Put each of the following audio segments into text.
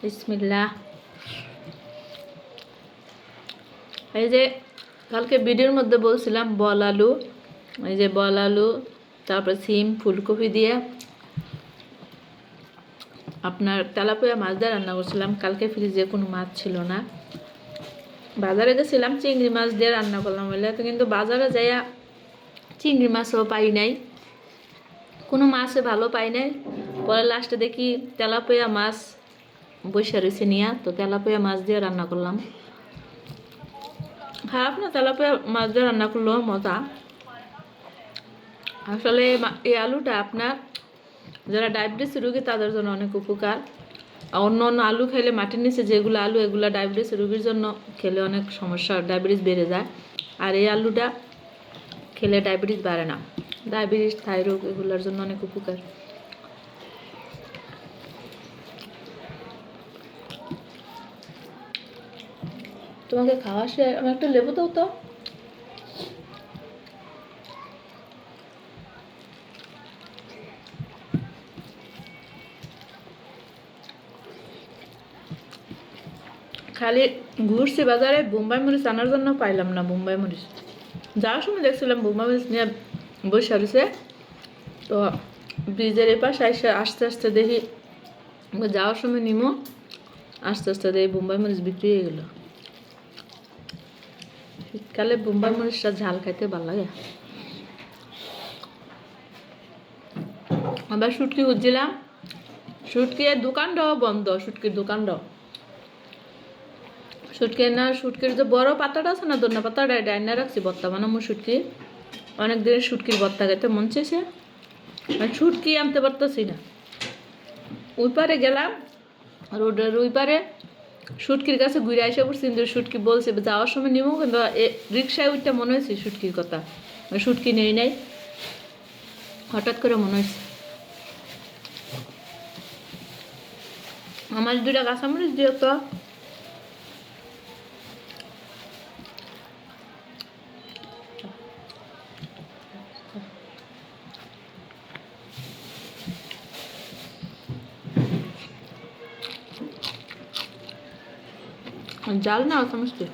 বিসমিল্লাহ। এই যে কালকে ভিডিওর মধ্যে বলছিলাম বল আলু, এই যে বল আলু, তারপর সিম ফুলকপি দিয়ে আপনার তেলাপিয়া মাছ দিয়ে রান্না করছিলাম। কালকে ফ্রিজে কোনো মাছ ছিল না, বাজারে গেছিলাম চিংড়ি মাছ দিয়ে রান্না করলাম বলে, তো কিন্তু বাজারে যাইয়া চিংড়ি মাছও পাই নাই, কোনো মাছে ভালো পাই নাই। পরে লাস্টে দেখি তেলাপিয়া মাছ বসে রয়েছে নিয়ে, তো তেলাপিয়া মাছ দিয়ে রান্না করলাম। খারাপ না, তেলাপিয়া মাছ দিয়ে রান্না করলেও মজা। আসলে এই আলুটা আপনার যারা ডায়াবেটিস রোগী তাদের জন্য অনেক উপকার। অন্য অন্য আলু খেলে মাটির নিচে যেগুলো আলু, এগুলো ডায়াবেটিস রোগীর জন্য খেলে অনেক সমস্যা, ডায়াবেটিস বেড়ে যায়। আর এই আলুটা খেলে ডায়াবেটিস বাড়ে না, ডায়াবেটিস থাইরয়েড এগুলোর জন্য অনেক উপকার। তোমাকে খাওয়া শেষ, আমি একটা লেবু দাও তো। খালি ঘুরছি বাজারে, বোম্বাই মরিচ আনার জন্য পাইলাম না। বোম্বাই মরিচ যাওয়ার সময় দেখছিলাম বোম্বাই মরিচ নিয়ে বসে রয়েছে, তো ব্রিজের এপাশে আস্তে আস্তে দেখি, যাওয়ার সময় নিমো, আস্তে আস্তে দেখি বোম্বাই মরিচ বিক্রি হয়ে গেল। শীতকালে বোম্বাই মরিচটা ঝাল খাইতে ভালো লাগে। আবার শুটকি খুঁজছিলাম, শুটকির দোকানটাও বন্ধ, শুটকির দোকানটাও। শুটকি না, শুটকির যে বড় পাতাটা আছে না, ধন্যা পাতাটা ডাইনা রাখছি ভর্তা বানাবো শুটকি। অনেক দিনের শুটকির ভর্তা খেতে মন চেয়েছে, আর শুটকি আনতে পারতেছি না। ওই পারে গেলাম, রোডের ওই পারে শুটকির কাছে ঘুরে এসে পড়ছি, কিন্তু শুটকি বলছে যাওয়ার সময় নিবো, কিন্তু রিক্সায় উঠতে মনে হয়েছে শুটকির কথা, শুটকি নেই নাই, হঠাৎ করে মনে হয়েছে। আমার 2টা কাঁচামরিচ দিও তো। জাল না কাঁচামরিচটি।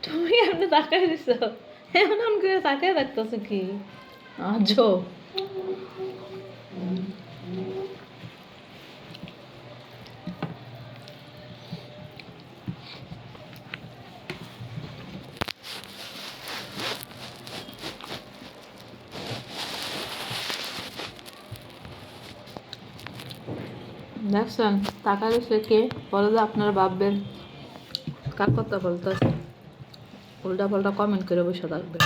তুমি এমনি তাকাই দিছ, এমন করে তাকাই রাখতেছো কি আজো। দেখছেন টাকা গেছে কে, বলে যে আপনারা ভাববেন কার কথা বলতেছে, উল্টা পাল্টা কমেন্ট করে বসে থাকবেন।